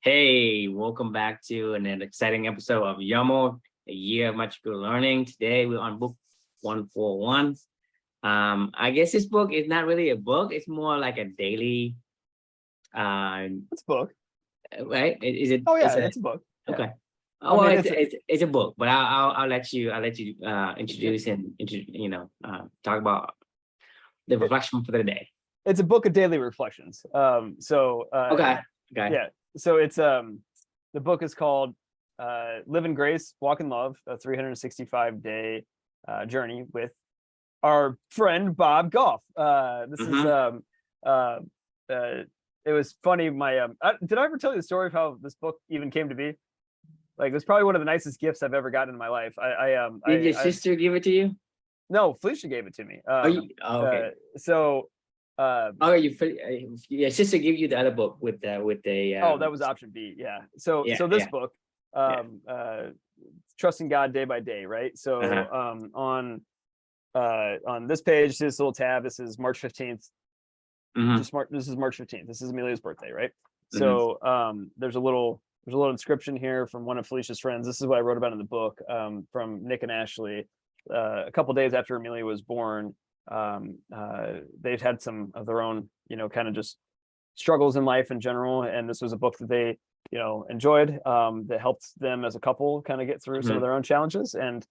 Hey, welcome back to an exciting episode of YOML, a year of magical learning. Today we're on book 141. I guess this book is not really a book, it's more like a daily It's a book. right? Is it Oh yeah, it's a it's a book. Yeah. okay. I Oh well, mean, it's a book, but I'll let you introduce and talk about the it- reflection for the day. it's a book of daily reflections. Okay. Okay. Yeah. So it's the book is called Live in Grace, Walk in Love, a 365-day journey with our friend Bob Goff. This is Mhm. uh, it was funny. Did I ever tell you the story of how this book even came to be? Like, it was probably one of the nicest gifts I've ever gotten in my life. Did your sister give it to you? No, Felicia gave it to me. Okay. So Oh, your sister give you the other book with the Oh, that was option B. Yeah. So yeah, this yeah, book, yeah. trusting God day by day, right? So Uh-huh. on this page, this little tab, this is March 15th. Hmm. This is March 15th. This is Amelia's birthday, right? Hmm. So there's a little inscription here from one of Felicia's friends. This is what I wrote about in the book, from Nick and Ashley. A couple days after Amelia was born, they've had some of their own, kind of just struggles in life in general, and this was a book that they enjoyed, that helped them as a couple kind of get through some of Hmm. their own challenges. And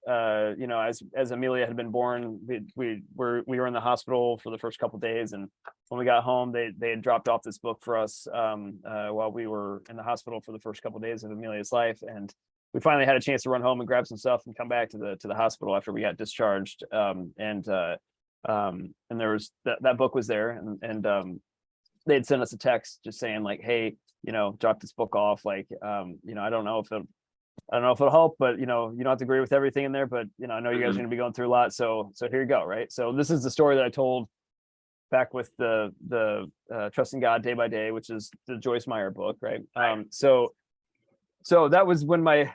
as Amelia had been born, we were in the hospital for the first couple of days, and when we got home, they had dropped off this book for us while we were in the hospital for the first couple of days of Amelia's life. And we finally had a chance to run home and grab some stuff and come back to the hospital after we got discharged. And there was that book was there, and they had sent us a text just saying like, hey, drop this book off. Like, I don't know if it'll help, but you don't have to agree with everything in there, but I know you guys are Hmm. going to be going through a lot. So here you go. Right. So this is the story that I told back with the Trusting God Day by Day, which is the Joyce Meyer book. Right. So that was when my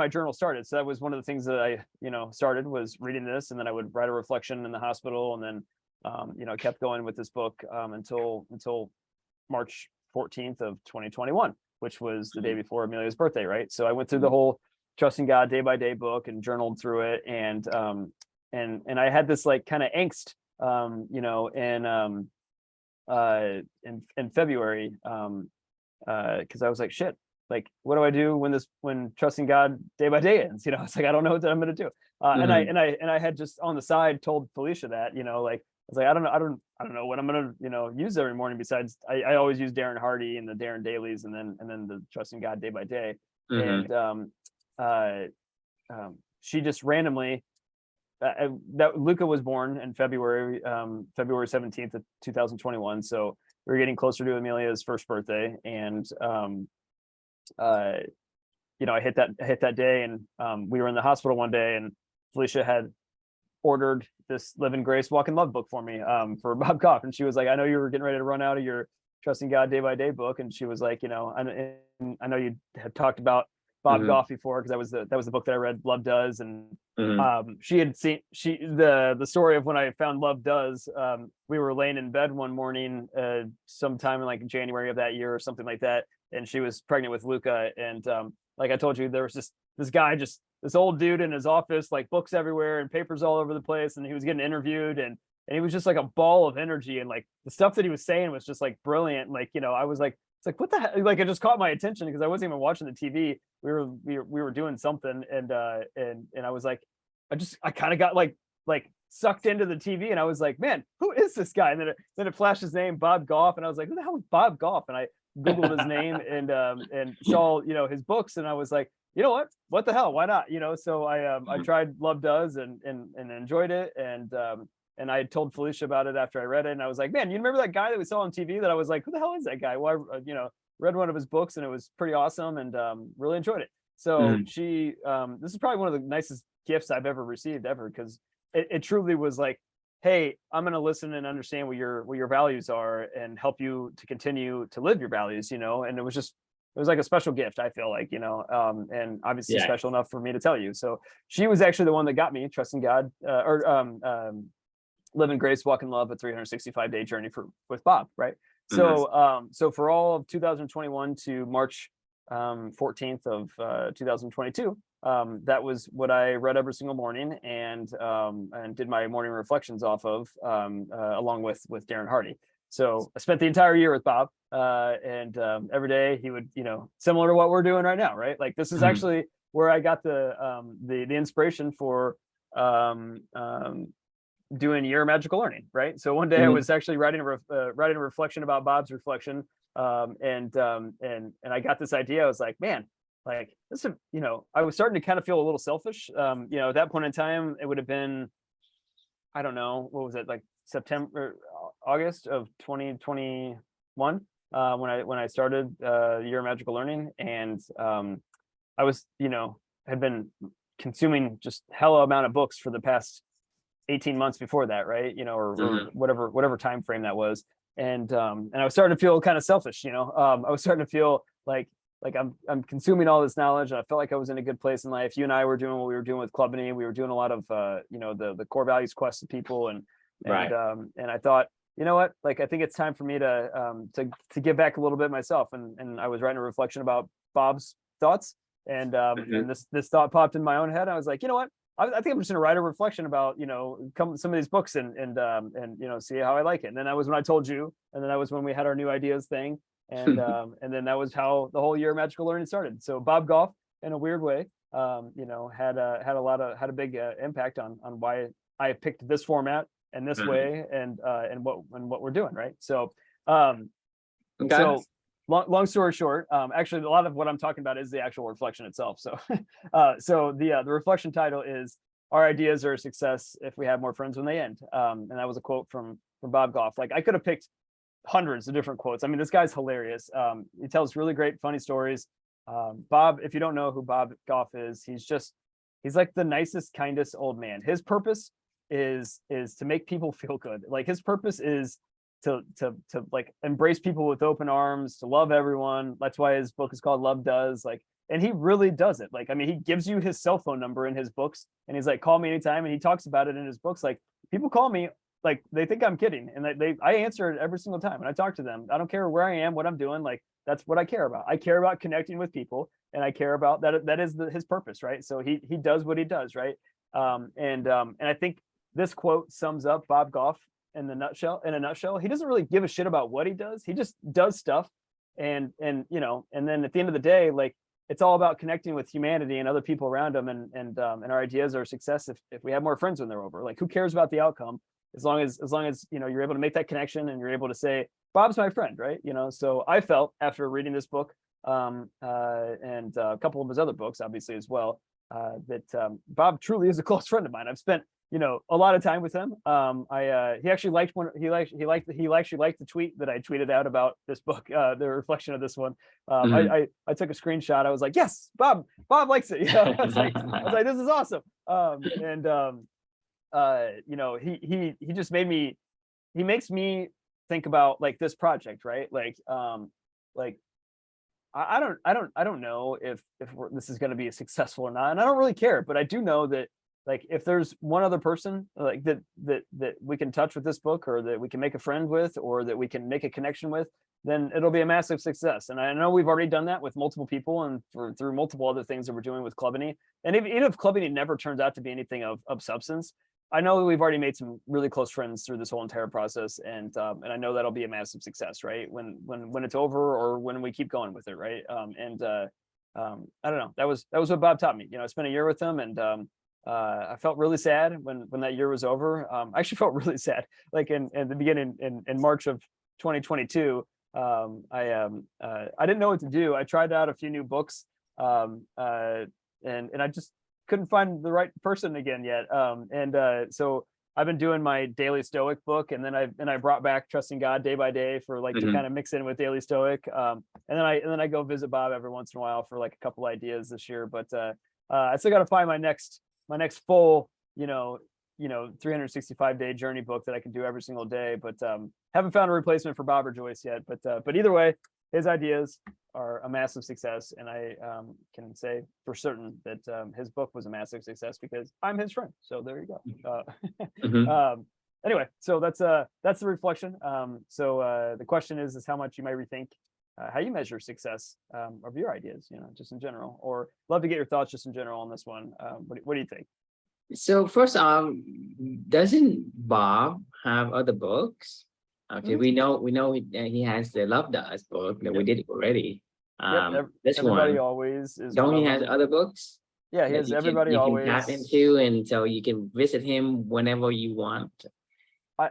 journal started. So that was one of the things that I, started was reading this, and then I would write a reflection in the hospital, and then, I kept going with this book until March 14th of 2021, which was the day before Amelia's birthday, right? So I went through the whole Trusting God Day by Day book and journaled through it, and I had this like kind of angst, in February, because I was like, shit, like, what do I do when Trusting God Day by Day ends? It's like, I don't know what I'm going to do. Hmm. And I had just on the side told Felicia that, like, I was like, I don't know what I'm gonna, use every morning. Besides, I always use Darren Hardy and the Darren Dailies, and then the Trusting God Day by Day. Hmm. And uh, she just randomly, that Luca was born in February, February 17th of 2021. So we were getting closer to Amelia's first birthday, and I hit that day, and we were in the hospital one day, and Felicia had ordered this Live in Grace, Walk in Love book for me, for Bob Goff. And she was like, I know you were getting ready to run out of your Trusting God Day by Day book. And she was like, I know you had talked about Bob Hmm. Goff before, because that was the book that I read, Love Does. And Hmm. she had seen the story of when I found Love Does. We were laying in bed one morning, sometime in like January of that year or something like that. And she was pregnant with Luca. And like I told you, there was this guy, just this old dude in his office, like books everywhere and papers all over the place, and he was getting interviewed, and he was just like a ball of energy, and like the stuff that he was saying was just like brilliant. Like, I was like, it's like, what the heck? Like, it just caught my attention because I wasn't even watching the TV. We were doing something, and I was like, I kind of got like sucked into the TV, and I was like, man, who is this guy? And then it flashed his name, Bob Goff, and I was like, who the hell is Bob Goff? And I Googled his name, and saw his books, and I was like, you know what the hell, why not? So I tried Love Does, and enjoyed it, and I told Felicia about it after I read it, and I was like, man, you remember that guy that we saw on TV that I was like, who the hell is that guy? Well, I read one of his books, and it was pretty awesome, and really enjoyed it. So Hmm. this is probably one of the nicest gifts I've ever received ever, because it truly was like, hey, I'm going to listen and understand what your values are and help you to continue to live your values, and it was like a special gift, I feel like, and obviously Yeah. special enough for me to tell you. So she was actually the one that got me Trusting God, or Live in Grace, Walk in Love, a 365-day journey with Bob, right? So for all of 2021 to March 14th of 2022, that was what I read every single morning and did my morning reflections off of, along with Darren Hardy. So I spent the entire year with Bob, and every day he would, similar to what we're doing right now, right? Like this is actually where I got the inspiration for doing Year of Magical Learning, right? So one day I was actually writing a reflection about Bob's reflection, and I got this idea. I was like, man, like this is, I was starting to kind of feel a little selfish. At that point in time, it would have been, I don't know, what was it, like September, August of 2021, when I started Year of Magical Learning, and I was, had been consuming just hella amount of books for the past 18 months before that, right? Or whatever time frame that was. And I was starting to feel kind of selfish, I was starting to feel like I'm consuming all this knowledge, and I felt like I was in a good place in life. You and I were doing what we were doing with Clubany. We were doing a lot of the core values quest to people, and I thought, you know what, like I think it's time for me to give back a little bit myself. And I was writing a reflection about Bob's thoughts, and this thought popped in my own head. I was like, you know what, I think I'm just gonna write a reflection about, some of these books and see how I like it. And then that was when I told you, and then that was when we had our new ideas thing. And then that was how the whole Year of Magical Learning started. So Bob Goff, in a weird way, had a big impact on why I picked this format and this way, and what we're doing, right? So so long story short, actually a lot of what I'm talking about is the actual reflection itself. So so the reflection title is "Our Ideas Are a Success If We Have More Friends When They End," and that was a quote from Bob Goff. Like I could have picked hundreds of different quotes. I mean, this guy's hilarious. He tells really great, funny stories. Bob, if you don't know who Bob Goff is, he's like the nicest, kindest old man. His purpose is to make people feel good. Like his purpose is to like embrace people with open arms, to love everyone. That's why his book is called Love Does. Like, and he really does it. Like, I mean, he gives you his cell phone number in his books, and he's like, call me anytime. And he talks about it in his books. Like, people call me, like they think I'm kidding, and I answer it every single time. And I talk to them. I don't care where I am, what I'm doing. Like that's what I care about. I care about connecting with people, and I care about that. That is his purpose, right? So he does what he does, right? And I think this quote sums up Bob Goff in a nutshell. He doesn't really give a shit about what he does. He just does stuff, and then at the end of the day, like it's all about connecting with humanity and other people around him, and our ideas are a success if we have more friends when they're over. Like who cares about the outcome? As long as you're able to make that connection and you're able to say Bob's my friend, right? So I felt after reading this book, and a couple of his other books obviously as well, that Bob truly is a close friend of mine. I've spent a lot of time with him. He actually liked the tweet that I tweeted out about this book, the reflection of this one. I took a screenshot. I was like, yes, Bob likes it. I was like, this is awesome. He just makes me think about like this project, right? Like I don't know if this is going to be successful or not, and I don't really care, but I do know that like if there's one other person like that we can touch with this book, or that we can make a friend with, or that we can make a connection with, then it'll be a massive success. And I know we've already done that with multiple people, and through multiple other things that we're doing with Clubany. And even if Clubany never turns out to be anything of substance, I know that we've already made some really close friends through this whole entire process, and I know that'll be a massive success, right? When it's over, or when we keep going with it, right? I don't know. That was what Bob taught me. I spent a year with him, and I felt really sad when that year was over. I actually felt really sad, like in the beginning in March of 2022. I didn't know what to do. I tried out a few new books, and I just couldn't find the right person again yet. So I've been doing my daily Stoic book, and then I brought back Trusting God Day by Day for like to kind of mix in with daily Stoic. And then I go visit Bob every once in a while for like a couple ideas this year. But I still got to find my next full 365-day journey book that I can do every single day. But haven't found a replacement for Bob or Joyce yet. But either way, his ideas are a massive success, and I can say for certain that his book was a massive success because I'm his friend. So there you go. anyway, so that's the reflection. So the question is how much you might rethink how you measure success of your ideas, just in general, or love to get your thoughts just in general on this one. What do you think? So first off, doesn't Bob have other books? Okay, Mhm. we know he has the Love Does book that we Yep. did already. Yep. This Everybody one, Always is don't one he of has them. other books Yeah, he that has Everybody you can tap Always. into, and so you can visit him whenever you want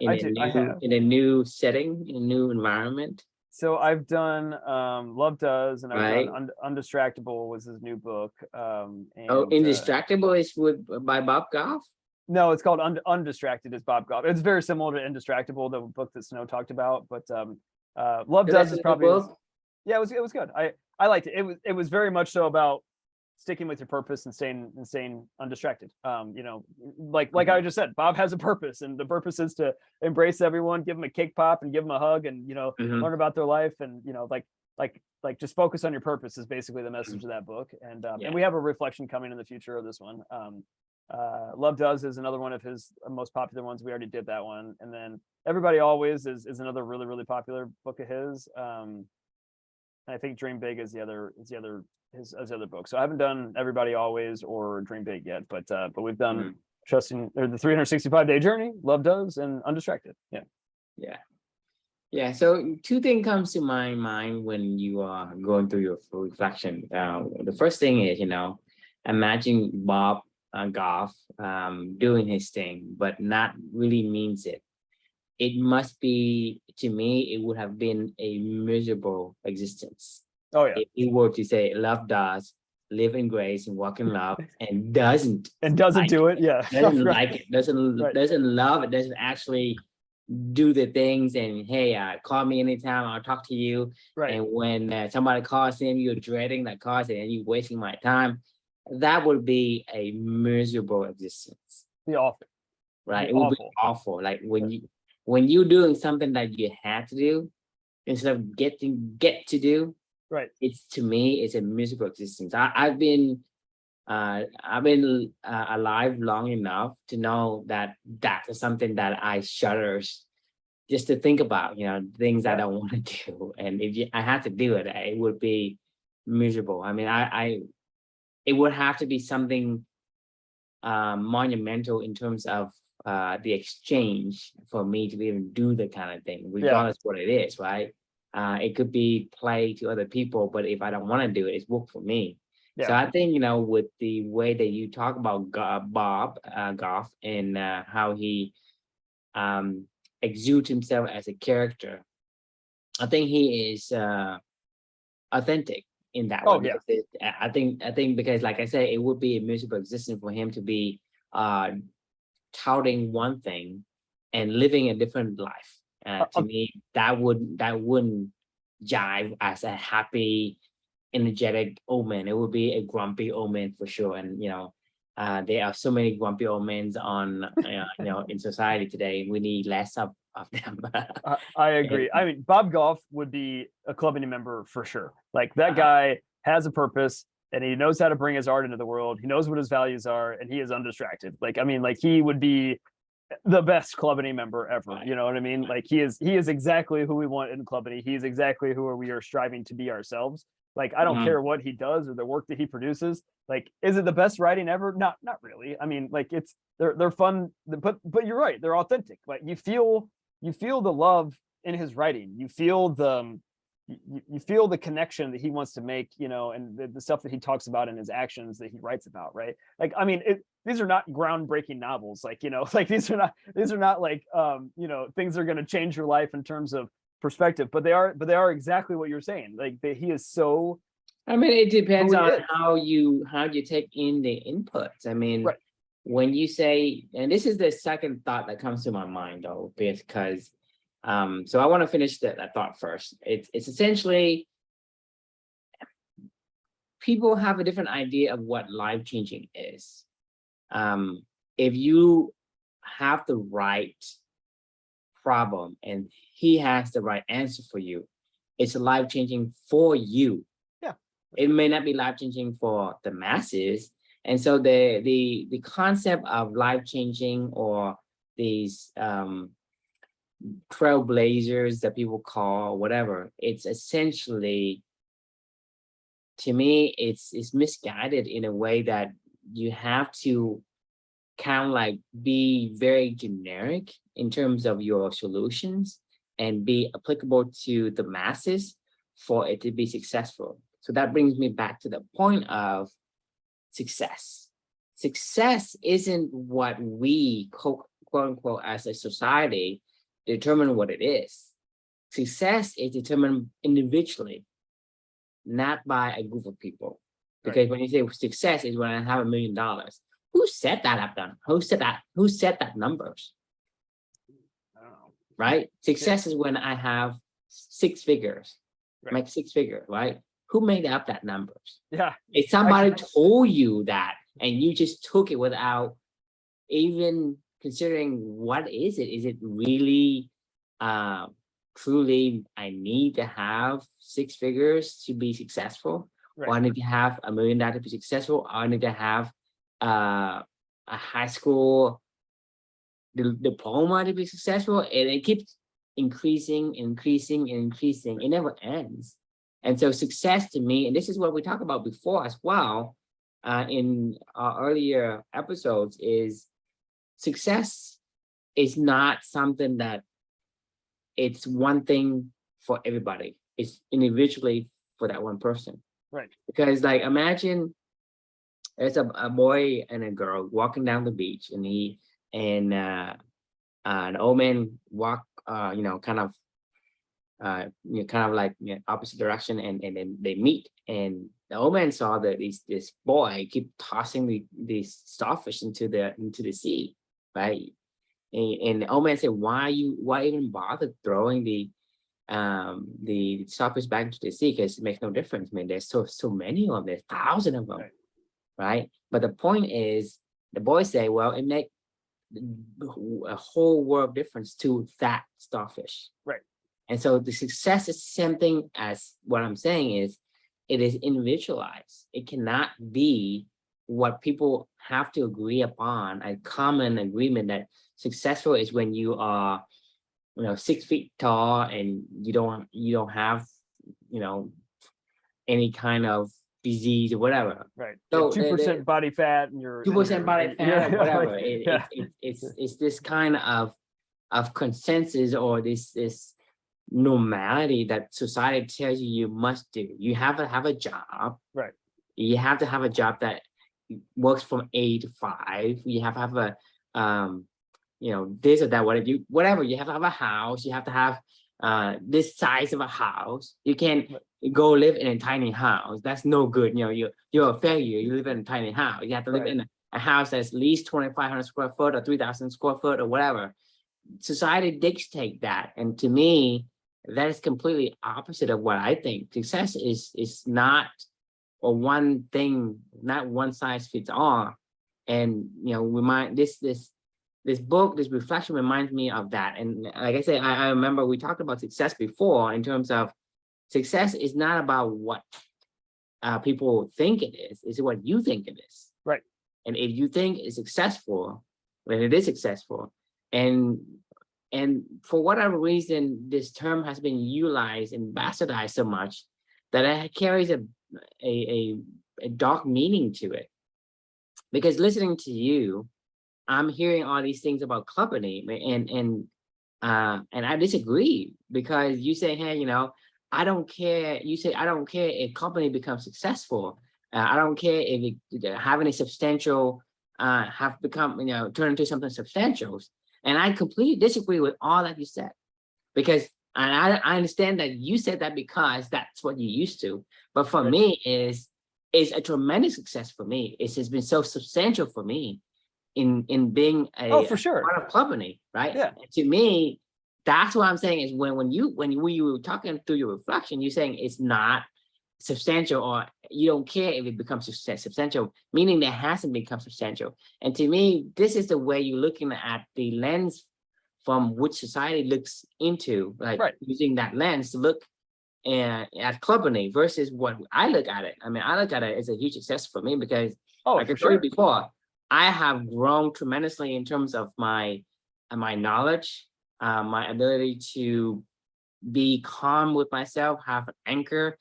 in I a do. I have. new setting, in a new environment, So I've done Love Does, and I've done right? Undistractable was his new book. Oh, And Indistractable is by Bob Goff. no, it's called Undistracted is Bob Goff. It's very similar to Indistractable, the book that Snow talked about, but Love So Does that's is a new probably book. yeah, it was good. I liked it. It was very much so about sticking with your purpose and staying undistracted. Like I just said, Bob has a purpose, and the purpose is to embrace everyone, give them a cake pop, and give them a hug, and Mhm. learn about their life, and like just focus on your purpose is basically the message of that book. And Yeah. we have a reflection coming in the future of this one. Love Does is another one of his most popular ones. We already did that one, and then Everybody Always is another really popular book of his. I think Dream Big is the other his other book. So I haven't done Everybody Always or Dream Big yet, but we've done Mhm. Trusting or the 365-day journey, Love Does, and Undistracted. Yeah. Yeah. Yeah, so two things comes to my mind when you are going through your reflection. The first thing is, imagine Bob Goff doing his thing, but not really means it. It must be, to me, it would have been a miserable existence Oh yeah. if he were to say, love does, live in grace and walk in love, and doesn't And doesn't like do it, it. Yeah. doesn't Right. like it, doesn't Right. doesn't love it, doesn't actually do the things, and hey, call me anytime, I'll talk to you. Right. And when somebody calls him, you're dreading that call and you're wasting my time. That would be a miserable existence, Be awful. right? Be It would be awful. awful. Like Yeah. when you're doing something that you had to do instead of get to do, Right. it's, to me, it's a miserable existence. I've been alive long enough to know that that is something that I shudders just to think about, things I Yeah. don't want to do. And if I had to do it, it would be miserable. I mean, it would have to be something monumental in terms of the exchange for me to even do the kind of thing, Yeah. regardless what it is, right? It could be play to other people, but if I don't want to do it, it's work for me. So Yeah. I think, with the way that you talk about Bob Goff, and how he exudes himself as a character, I think he is authentic in that way, Oh yeah. because I think because, like I said, it would be a miserable existence for him to be uh touting one thing and living a different life. To Uh, me, that wouldn't jive as a happy, energetic old man. It would be a grumpy old man for sure. And there are so many grumpy old men in society today. We need less of them. I And, agree. I mean, Bob Goff would be a clubbing member for sure. Like that uh, guy has a purpose, and he knows how to bring his art into the world. He knows what his values are, and he is undistracted. Like, I mean, like he would be the best Clubbity member ever. right, You know what I mean? right. Like he is exactly who we want in Clubbity. He's exactly who we are striving to be ourselves. Like I don't Mhm. care what he does or the work that he produces. Like, is it the best writing ever? Not really. I mean, like they're fun, but you're right. They're authentic. Like you feel the love in his writing. You feel you feel the connection that he wants to make, and the stuff that he talks about in his actions that he writes about, right? Like, I mean, these are not groundbreaking novels, like, like these are not like, things that are going to change your life in terms of perspective, but they are exactly what you're saying. Like he is so I mean, it who depends he on is. how you take in the inputs. I mean, Right. when you say, and this is the second thought that comes to my mind, though, because so I want to finish that thought first. It's essentially, people have a different idea of what life changing is. If you have the right problem and he has the right answer for you, it's life changing for you. Yeah. It may not be life changing for the masses. And so the concept of life changing or these trailblazers that people call whatever. It's essentially, to me, it's misguided in a way that you have to kind of like be very generic in terms of your solutions and be applicable to the masses for it to be successful. So that brings me back to the point of success. Success isn't what we quote unquote as a society determine what it is. Success is determined individually, not by a group of people. Because when you say success is when I have $1 million, who set that up then? Who set that numbers? I don't know. Right? Success is when I have 6 figures, make 6 figures, right? Who made up that numbers? Yeah. If somebody told you that and you just took it without even considering what is it? Is it really truly I need to have 6 figures to be successful? Or I need to have $1 million to be successful, or I need to have a high school diploma to be successful, and it keeps increasing. It never ends. And so success to me, and this is what we talked about before as well, in our earlier episodes, is success is not something that it's one thing for everybody. It's individually for that one person. Right. Because like imagine there's a boy and a girl walking down the beach, and an old man walk kind of like opposite direction, and then they meet, and the old man saw that this boy keep tossing these starfish into the sea, right? And the old man said, why even bother throwing the starfish back into the sea? Because it makes no difference. I mean, there's so many of them, there's thousands of them, right? But the point is, the boys say, well, it makes a whole world of difference to that starfish, right? And so the success is the same thing as what I'm saying is, it is individualized. It cannot be what people have to agree upon, a common agreement that successful is when you are 6 feet tall and you don't have any kind of disease or whatever. Right. So 2% body fat and you're 2% body fat or whatever. Like, It's this kind of consensus, or this normality that society tells you must do. You have to have a job. Right. You have to have a job that works from 8 to 5. You have to have a this or that, whatever. You have to have a house. You have to have this size of a house. You can't go live in a tiny house. That's no good. You're a failure. You live in a tiny house. You have to live in a house that's at least 2,500 square foot or 3,000 square foot or whatever. Society dictates that, and to me, that is completely opposite of what I think. Success is not one thing, not one size fits all. And this book, this reflection reminds me of that. And like I said, I remember we talked about success before, in terms of success is not about what people think it is. It's what you think it is. Right. And if you think it's successful, then it is successful. And for whatever reason, this term has been utilized and bastardized so much that it carries a dark meaning to it. Because listening to you, I'm hearing all these things about company, and I disagree, because you say, hey, I don't care. You say, I don't care if company becomes successful. I don't care if it having a substantial have become turn into something substantial. And I completely disagree with all that you said, because I understand that you said that because that's what you used to. But for me, it's a tremendous success for me. It's been so substantial for me in being for sure, part of company, right? Yeah. And to me, that's what I'm saying is when you were talking through your reflection, you're saying it's not substantial, or you don't care if it becomes substantial, meaning that hasn't become substantial. And to me, this is the way you're looking at the lens from which society looks into, like using that lens to look at company versus what I look at it. I mean, I look at it as a huge success for me, because like I told you before, I have grown tremendously in terms of my my knowledge, my ability to be calm with myself, have an anchor.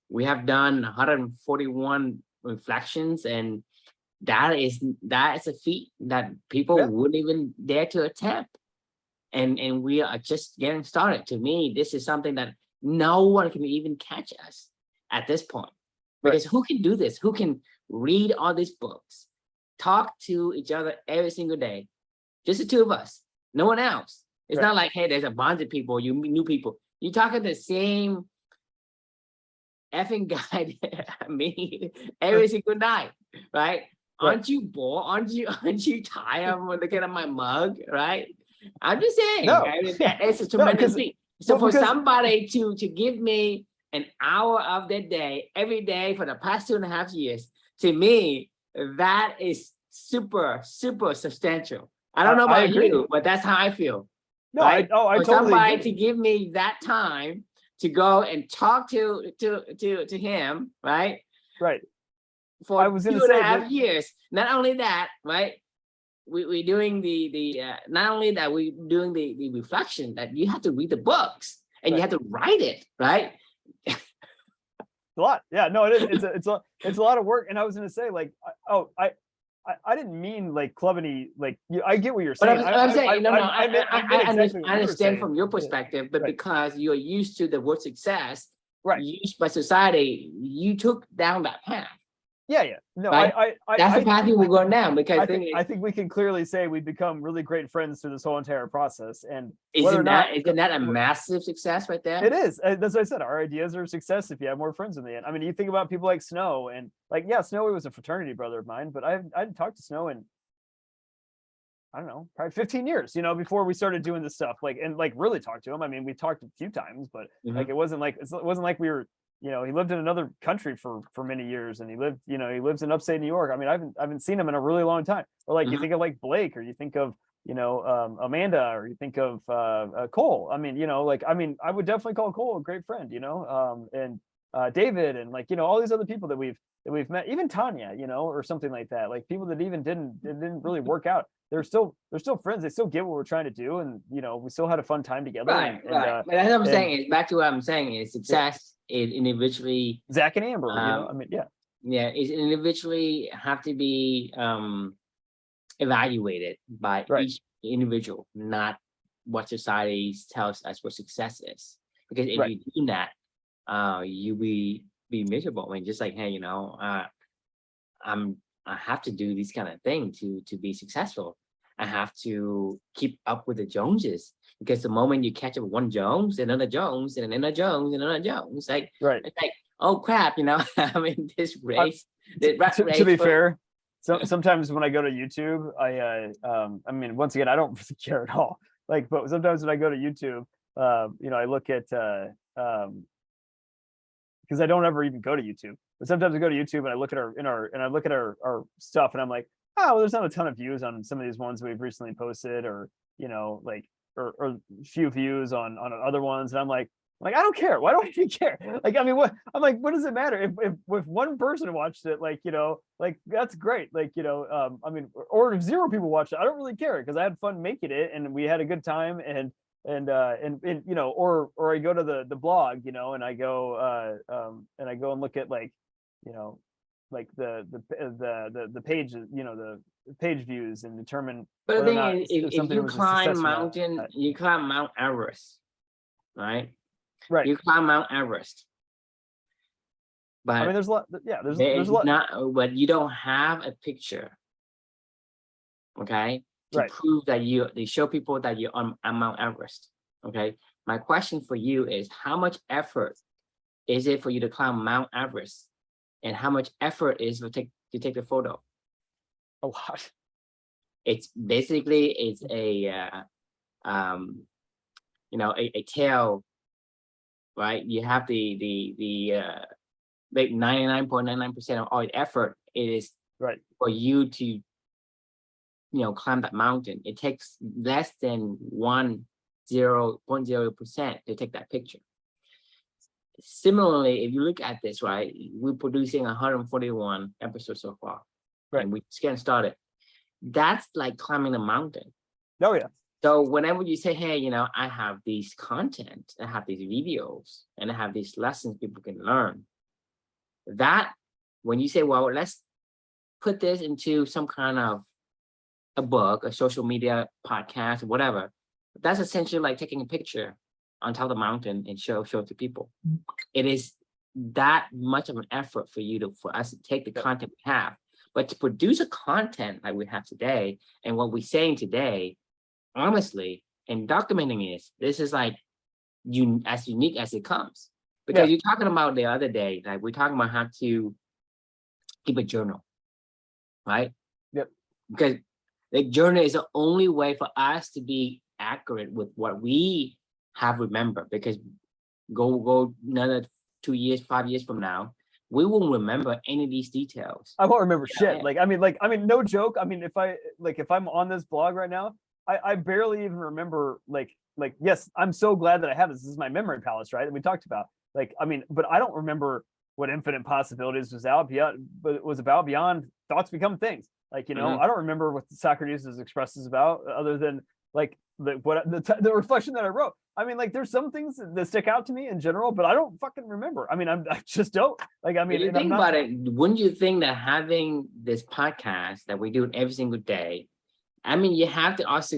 We have done 141 reflections, and that is a feat that people wouldn't even dare to attempt. And we are just getting started. To me, this is something that no one can even catch us at this point. Because who can do this? Who can read all these books, talk to each other every single day? Just the two of us, no one else. It's not like, hey, there's a bunch of people, you new people. You're talking the same effing guy me every single night, right? Aren't you bored? Aren't you tired of looking at my mug, right? I'm just saying, No. I mean, it's a tremendous feat. So for somebody to give me an hour of their day every day for the past 2.5 years, to me, that is super, super substantial. I don't know about you, but that's how I feel. No, right? I For totally somebody agree. to give me that time to go and talk to him, right? Right. For 2.5 years. Not only that, right? We're doing not only that, we're doing the reflection that you have to read the books and you have to write it, right? A lot. Yeah, no, it is. It's a lot of work. And I was going to say, like, I didn't mean like clubbing, like I get what you're saying. I'm saying, I understand saying. from your perspective, but because you're used to the word success, right, used by society, you took down that path. Yeah. No, right? That's the path you will go down, because I think we can clearly say we've become really great friends through this whole entire process. And isn't that a massive success right there? It is. That's what I said. Our ideas are a success if you have more friends in the end. I mean, you think about people like Snow, and like, yeah, Snowy was a fraternity brother of mine, but I hadn't talked to Snow in, I don't know, probably 15 years, before we started doing this stuff, and really talked to him. I mean, we talked a few times, but like, it wasn't like we were, he lived in another country for many years, and he lives in upstate New York. I mean, I haven't seen him in a really long time. Or like, you think of like Blake, or you think of, Amanda, or you think of Cole. I mean, I would definitely call Cole a great friend, and David, and all these other people that we've met, even Tanya, or something like that, like people that even didn't really work out. They're still friends. They still get what we're trying to do, and we still had a fun time together. Right. But that's what I'm saying. Is back to what I'm saying is success is individually. Zach and Amber, I mean, it's individually have to be evaluated by each individual, not what society tells us what success is. Because if you do that, you be miserable. I mean, just like, hey, I have to do these kind of things to be successful. I have to keep up with the Joneses, because the moment you catch up with one Jones, another Jones, and another Jones, and another Jones, it's like, oh crap, I'm in this race. To be fair, sometimes when I go to YouTube, I mean, once again, I don't really care at all. But sometimes when I go to YouTube, I look at because I don't ever even go to YouTube. But sometimes I go to YouTube and I look at our stuff, and I'm like, oh, well, there's not a ton of views on some of these ones we've recently posted, or or few views on other ones, and I'm like, I don't care. Why do I even care? I mean, what does it matter if one person watched it? That's great. I mean, or if 0 people watched it, I don't really care, because I had fun making it, and we had a good time, and or I go to the blog, and I go and look at the page, the page views, and determine. But the thing is, if you climb you climb Mount Everest, right? Right. You climb Mount Everest. But I mean, there's a lot. Yeah, there's a lot. But you don't have a picture, okay, to prove that they show people that you're on Mount Everest. Okay. My question for you is, how much effort is it for you to climb Mount Everest, and how much effort is to take the photo? A lot. It's basically a tail, right? You have the like 99.99% of all the effort is for you to climb that mountain. It takes less than 0.0% to take that picture. Similarly, if you look at this, right, we're producing 141 episodes so far, and we just getting started. That's like climbing a mountain. Oh yeah. So whenever you say, hey, I have these content, I have these videos, and I have these lessons people can learn, that when you say, well, let's put this into some kind of a book, a social media podcast, whatever, that's essentially like taking a picture on top of the mountain and show it to people. It is that much of an effort for us to take the content we have, but to produce a content like we have today, and what we're saying today, honestly, and documenting this is like as unique as it comes. Because you're talking about the other day, like we're talking about how to keep a journal, right? Yep. Because the journal is the only way for us to be accurate with what we have remembered. Because go another 2 years, 5 years from now, we won't remember any of these details. I won't remember shit. Like, I mean, no joke. I mean, if I'm on this blog right now, I barely even remember like, yes, I'm so glad that I have this. This is my memory palace, right? That we talked about. Like, I mean, but I don't remember what infinite possibilities was about beyond thoughts become things. Like, I don't remember what Socrates expresses about other than like the reflection that I wrote. I mean, like, there's some things that stick out to me in general, but I don't fucking remember. I mean, I just don't. Like, I mean, you think about it, wouldn't you think that having this podcast that we do every single day, I mean, you have to also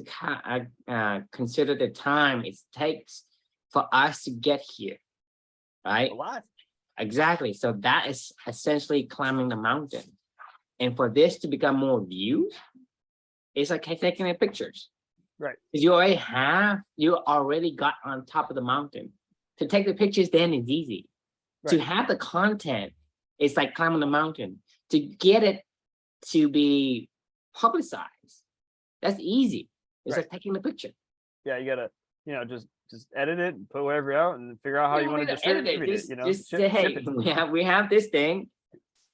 consider the time it takes for us to get here, right? A lot. Exactly. So that is essentially climbing the mountain. And for this to become more views, it's like taking the pictures. Right. Because you already got on top of the mountain. To take the pictures then is easy. Right. To have the content, it's like climbing the mountain. To get it to be publicized, that's easy. It's like taking the picture. Yeah, you gotta, just edit it and put whatever out and figure out how you want to distribute it. Just say, hey, we have this thing.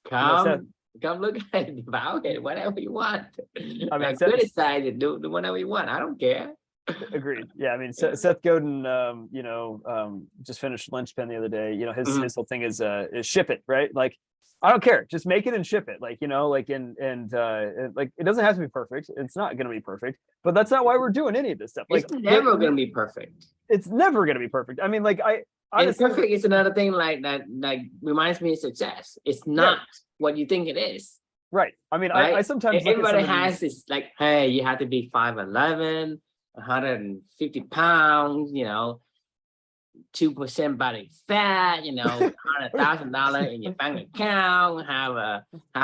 Come look at it, about it, whatever you want. I mean, criticize it, do whatever you want. I don't care. Agreed. Yeah, I mean, Seth Godin, just finished Lynchpin the other day. His whole thing is ship it, right? Like, I don't care, just make it and ship it. Like, like, and like, it doesn't have to be perfect. It's not going to be perfect, but that's not why we're doing any of this stuff. Like, it's never going to be perfect. It's never going to be perfect. I mean, like, honestly, perfect is another thing like that, like reminds me of success. It's not what you think it is. Right. I mean, right? I sometimes everybody has this like, hey, you have to be 5'11", 150 pounds, 2% body fat, $100,000 in your bank account, have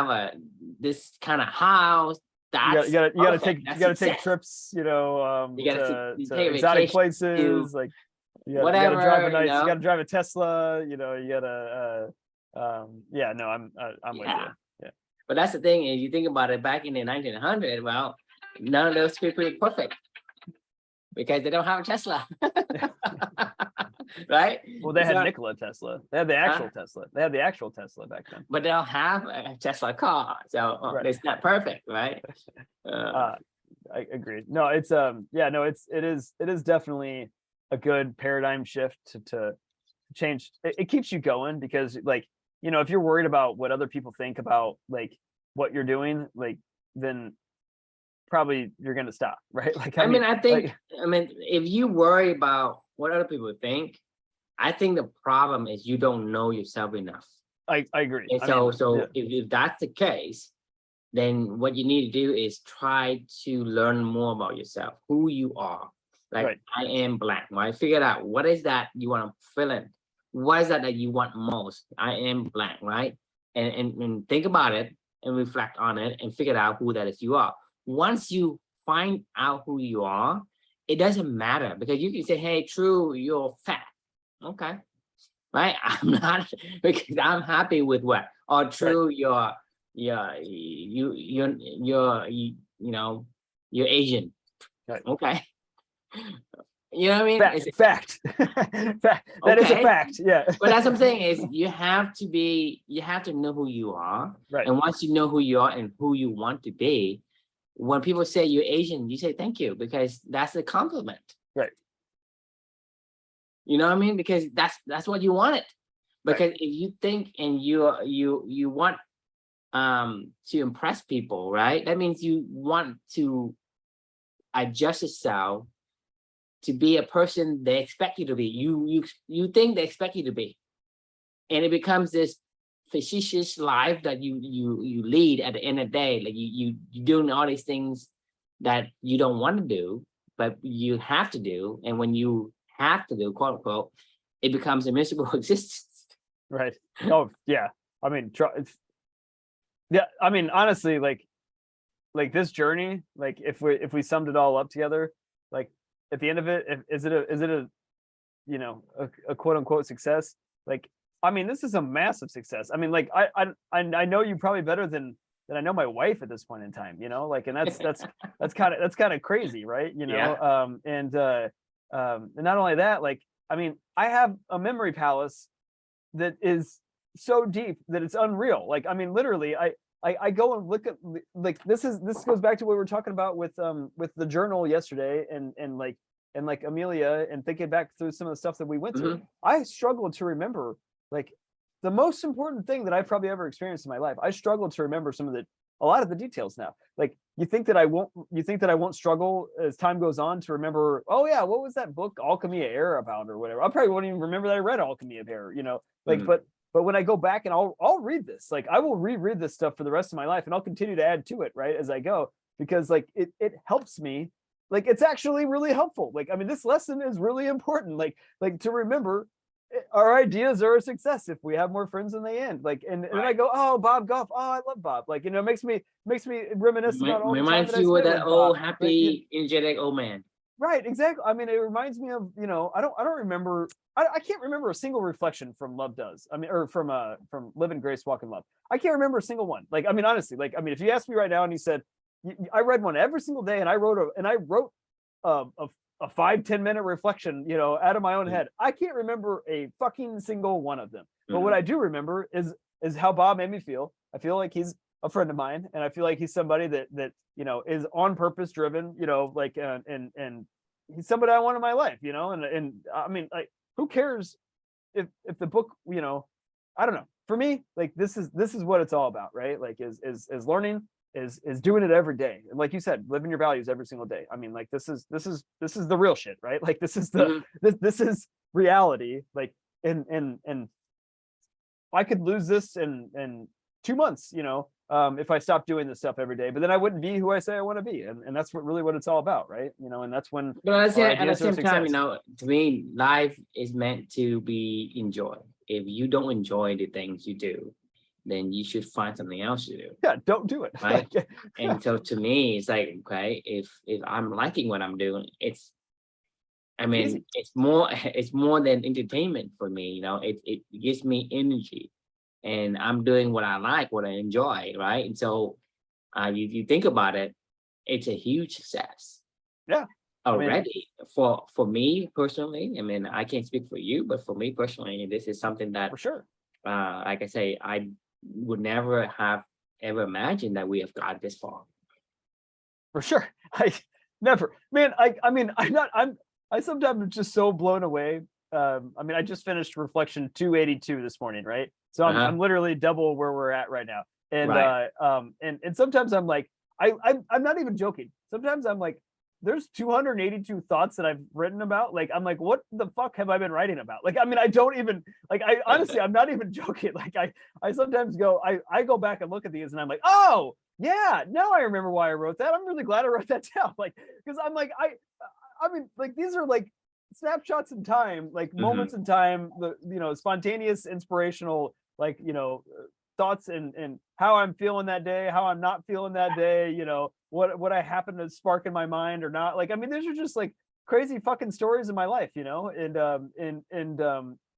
a this kind of house. That's you gotta take trips, you gotta to exotic places, like you gotta drive a nice, you gotta drive a Tesla, you gotta I'm with you. Yeah. But that's the thing, is you think about it, back in the 1900s, well, none of those people are perfect because they don't have a Tesla. Right? Well, they had Nikola Tesla. They had the actual Tesla. They had the actual Tesla back then. But they don't have a Tesla car, so it's not perfect, right? I agree. No, it's it is definitely a good paradigm shift to change. It keeps you going because, like, if you're worried about what other people think about like what you're doing, like, then probably you're gonna stop, right? Like, I mean, if you worry about what other people think, I think the problem is you don't know yourself enough. I agree. And if that's the case, then what you need to do is try to learn more about yourself, who you are. Like, I am blank, right? Figure out what is that you want to fill in. What is that you want most? I am blank, right? And think about it and reflect on it and figure out who that is you are. Once you find out who you are, it doesn't matter, because you can say, hey, true, you're fat. Okay. Right? I'm not, because I'm happy with what. Or true, you're Asian. Right. Okay. You know what I mean? Fact. That is a fact. Yeah. But that's what I'm saying, is you have to know who you are. Right. And once you know who you are and who you want to be, when people say you're Asian, you say thank you, because that's a compliment. Right. You know what I mean? Because that's what you wanted. Because if you think and you want to impress people, right? That means you want to adjust yourself to be a person they expect you to be. You think they expect you to be, and it becomes this facetious life that you lead at the end of the day. Like you doing all these things that you don't want to do, but you have to do. And when you have to do, quote unquote, it becomes a miserable existence. Right. Oh yeah. I mean, yeah. I mean, honestly, like this journey, like if we summed it all up together, like at the end of it, is it a you know a quote unquote success? Like, I mean, this is a massive success. I mean, like I know you probably better than I know my wife at this point in time, you know, like, and that's kind of crazy, right? You know, Yeah. and not only that, like, I mean, I have a memory palace that is so deep that it's unreal. Like, I mean, literally, I go and look at, like, this goes back to what we were talking about with the journal yesterday, and like Amelia, and thinking back through some of the stuff that we went through. I struggled to remember, like, the most important thing that I've probably ever experienced in my life. I struggled to remember a lot of the details now. Like, you think that I won't struggle as time goes on to remember, oh yeah, what was that book Alchemy of Air about, or whatever. I probably won't even remember that I read Alchemy of Air, you know, like, but when I go back and I'll read this, like, I will reread this stuff for the rest of my life, and I'll continue to add to it, right, as I go, because like it helps me. Like, it's actually really helpful. Like, I mean, this lesson is really important. Like to remember, our ideas are a success if we have more friends than they end. Like, and then I go, oh, Bob Goff, oh, I love Bob. Like, you know, it makes me reminisce about all the time Reminds that I you of spent that with old Bob. Like, happy, energetic old man. right, exactly. I mean, it reminds me of, you know, I don't remember, I can't remember a single reflection from Love Does. I mean, or from Live in Grace, Walk in Love. I can't remember a single one. Like, I mean, honestly, like, I mean, if you asked me right now and you said, I read one every single day, and I wrote a 5-10 minute reflection, you know, out of my own head, I can't remember a fucking single one of them. But what I do remember is how Bob made me feel. I feel like he's a friend of mine, and I feel like he's somebody that you know is on purpose driven, you know, like, and he's somebody I want in my life, you know, and I mean, like, who cares if the book, you know, I don't know. For me, like, this is what it's all about, right? Like, is learning, is doing it every day, and like you said, living your values every single day. I mean, like, this is the real shit, right? Like, this is this is reality. Like, and I could lose this in 2 months, you know, if I stopped doing this stuff every day, but then I wouldn't be who I say I want to be. And that's what it's all about. Right. You know, and that's when But our at the ideas are a same time, you success. know, to me, life is meant to be enjoyed. If you don't enjoy the things you do, then you should find something else to do, Yeah. Don't do it. right? Like, And so to me, it's like, okay, if I'm liking what I'm doing, I it's easy. mean, it's more than entertainment for me, you know, it gives me energy, and I'm doing what I like, what I enjoy, right? And so you think about it, it's a huge success Yeah. I mean, already for me personally. I mean, I can't speak for you, but for me personally, this is something that, for sure. like I say, I would never have ever imagined that we have got this far. For sure. I never, man. I sometimes am just so blown away. I mean, I just finished reflection 282 this morning, right? So I'm literally double where we're at right now. And Right. and sometimes I'm like, I'm not even joking. Sometimes I'm like, there's 282 thoughts that I've written about. Like, I'm like, what the fuck have I been writing about? Like, I mean, I don't even, like, I honestly, I'm not even joking. Like, I sometimes go, I go back and look at these, and I'm like, oh yeah, now I remember why I wrote that. I'm really glad I wrote that down. Like, because I'm like, I mean, like, these are like snapshots in time, like moments in time, the, you know, spontaneous, inspirational, like, you know, thoughts, and how I'm feeling that day, how I'm not feeling that day, you know, what I happen to spark in my mind or not. Like, I mean, these are just like crazy fucking stories in my life, you know, and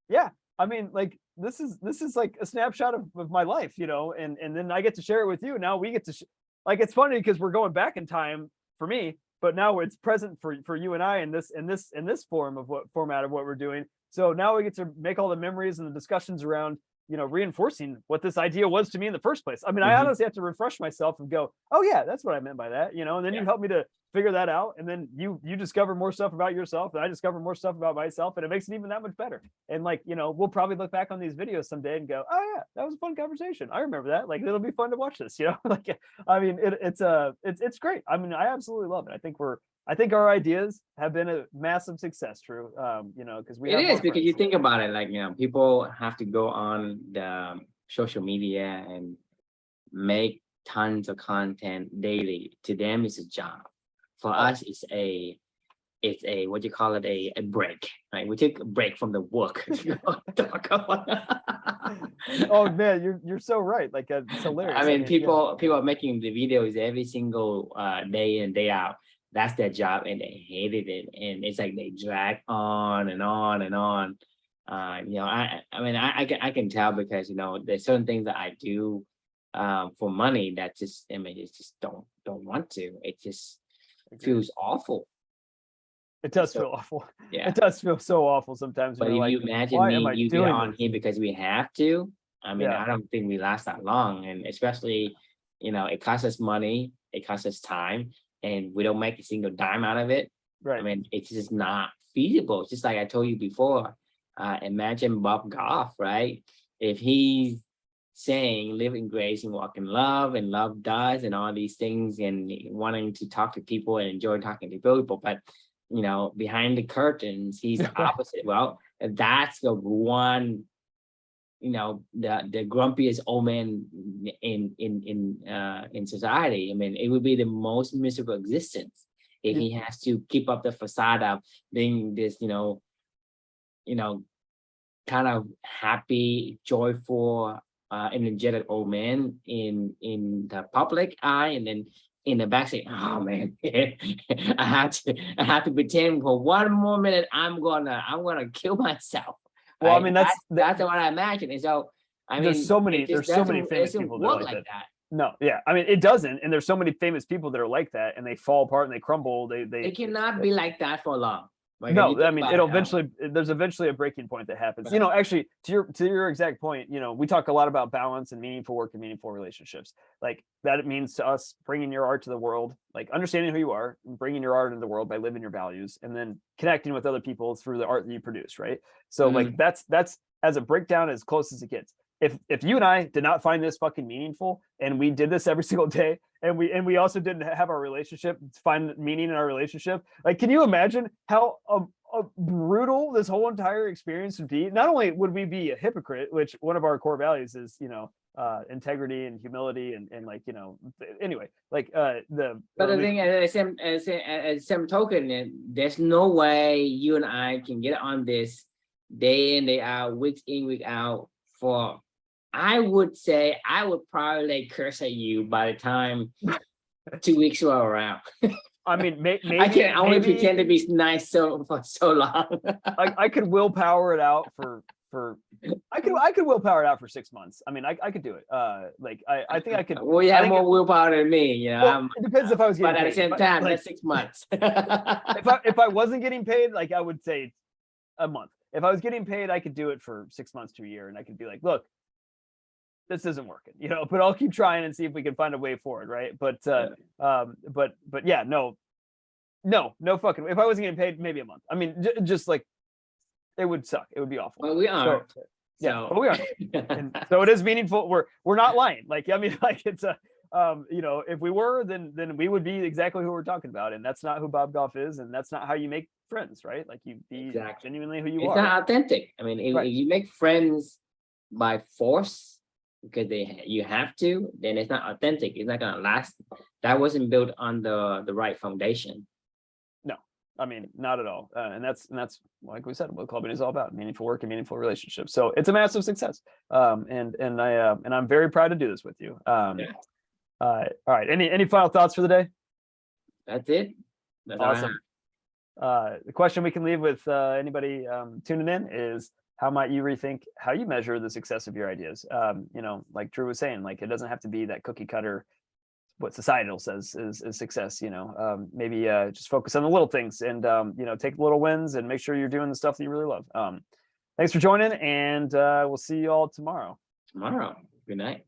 yeah, I mean, like, this is like a snapshot of my life, you know, and then I get to share it with you. Now we get to like, it's funny because we're going back in time for me, but now it's present for you and I in this form of what format of what we're doing. So now we get to make all the memories and the discussions around, you know, reinforcing what this idea was to me in the first place. I mean, I honestly have to refresh myself and go, oh yeah, that's what I meant by that, you know, and then you help me to figure that out, and then you discover more stuff about yourself, and I discover more stuff about myself, and it makes it even that much better. And like, you know, we'll probably look back on these videos someday and go, oh yeah, that was a fun conversation, I remember that. Like, it'll be fun to watch this, you know. Like, I mean, it's great. I mean, I absolutely love it. I think we're I think our ideas have been a massive success, Drew. You know, because we It have is more because you friends. think about it, like, people have to go on the social media and make tons of content daily. To them, it's a job. For us, it's a what you call it, a break. Right? We take a break from the work. to go talk about- Oh man, you're so right. Like it's hilarious. I mean, yeah. people are making the videos every single day in, day out. That's their job, and they hated it. And it's like they drag on and on and on. I mean, I can tell because there's certain things that I do for money that just, I mean, it's just don't want to. It just feels awful. It does So feel awful. yeah. It does feel so awful sometimes. But You're if like, you imagine why me, am I you get doing on this? here because we have to. I mean, Yeah. I don't think we last that long, and especially, it costs us money, it costs us time, and we don't make a single dime out of it. I Right. mean, it's just not feasible. It's just like I told you before. Imagine Bob Goff, right? If he's saying live in grace and walk in love, and love does, and all these things, and wanting to talk to people and enjoy talking to people, but behind the curtains, he's the Right. opposite. Well, that's the one, the grumpiest old man in society. I mean, it would be the most miserable existence if he has to keep up the facade of being this, kind of happy, joyful, energetic old man in the public eye, and then in the back say, "Oh man, I have to pretend for one more minute I'm gonna kill myself." Well, I Right? mean, That's what I imagine. And so I mean, there's so many it just famous doesn't people that are work like like that. that. No, yeah. I mean, it doesn't. And there's so many famous people that are like that, and they fall apart and they crumble. It cannot be like that for long. Like, if you No, I think mean, about it'll it, eventually, there's eventually a breaking point that happens. right. Actually, to your exact point, we talk a lot about balance and meaningful work and meaningful relationships. Like that it means to us bringing your art to the world, like understanding who you are, and bringing your art into the world by living your values, and then connecting with other people through the art that you produce, right? So like that's as a breakdown as close as it gets. If you and I did not find this fucking meaningful, and we did this every single day, and we also didn't have our relationship find meaning in our relationship, like, can you imagine how brutal this whole entire experience would be? Not only would we be a hypocrite, which one of our core values is, integrity and humility, and like, anyway, like But the thing, as same token, there's no way you and I can get on this day in, day out, week in, week out for, I would say I would probably curse at you by the time 2 weeks were around. I mean, maybe I can only pretend to be nice for so long. I could willpower it out for I could willpower it out for 6 months. I mean, I could do it. Like I think I could. Well, you have more willpower than me, Well, it depends if I was getting but at paid. the same time, like, that's 6 months. if I wasn't getting paid, like I would say a month. If I was getting paid, I could do it for 6 months to a year, and I could be like, look, this isn't working, but I'll keep trying and see if we can find a way forward, right? But yeah, no fucking. If I wasn't getting paid, maybe a month. I mean, just like it would suck. It would be awful. Well, we are. Yeah, but we are. And so it is meaningful. We're not lying. Like, I mean, like it's a if we were, then we would be exactly who we're talking about, and that's not who Bob Goff is, and that's not how you make friends, right? Like you be genuinely who you are. It's not authentic. I mean, if you make friends by force because you have to, then it's not authentic. It's not gonna last. That wasn't built on the right foundation. No, I mean, not at all. And that's like we said, what clubbing is all about: meaningful work and meaningful relationships. So it's a massive success. And I'm very proud to do this with you. All right. Any final thoughts for the day? That's it. That's awesome. The question we can leave with anybody tuning in is, how might you rethink how you measure the success of your ideas? Like Drew was saying, like it doesn't have to be that cookie cutter, what societal says is success. Maybe just focus on the little things, and take little wins, and make sure you're doing the stuff that you really love. Thanks for joining, and we'll see you all tomorrow. Good night.